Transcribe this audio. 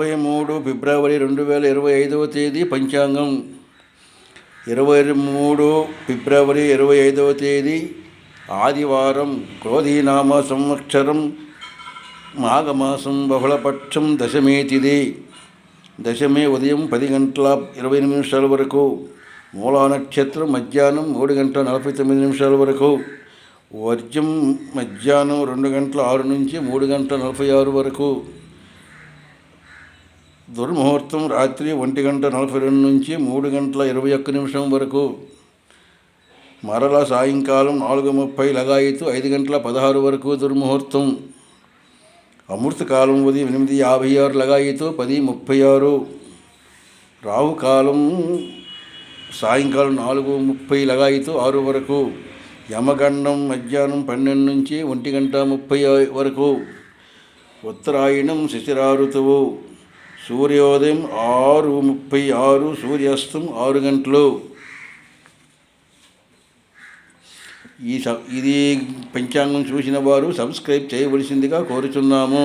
23 ఫిబ్రవరి 2025 తేదీ పంచాంగం. 23 ఫిబ్రవరి 25 తేదీ ఆదివారం. క్రోధీనామ సంవత్సరం మాఘమాసం బహుళపక్షం దశమి తిథి. దశమి ఉదయం 10:28 వరకు. మూలా నక్షత్రం మధ్యాహ్నం 3:49 వరకు. వర్జం మధ్యాహ్నం 2:06 నుంచి 3:46 వరకు. దుర్ముహూర్తం రాత్రి 1:42 నుంచి 3:21 వరకు. మరల సాయంకాలం 4:30 లగాయతు 5:16 వరకు దుర్ముహూర్తం. అమృతకాలం ఉదయం 8:56 లగాయతు 10:36. రాహుకాలం సాయంకాలం 4:30 లగాయతు 6 వరకు. యమగండం మధ్యాహ్నం 12 నుంచి 1:30 వరకు. ఉత్తరాయణం శిశిర ఋతువు. సూర్యోదయం 6:36, సూర్యాస్తం 6 గంటలు. ఇది పంచాంగం చూసిన వారు సబ్స్క్రైబ్ చేయవలసిందిగా కోరుచున్నాము.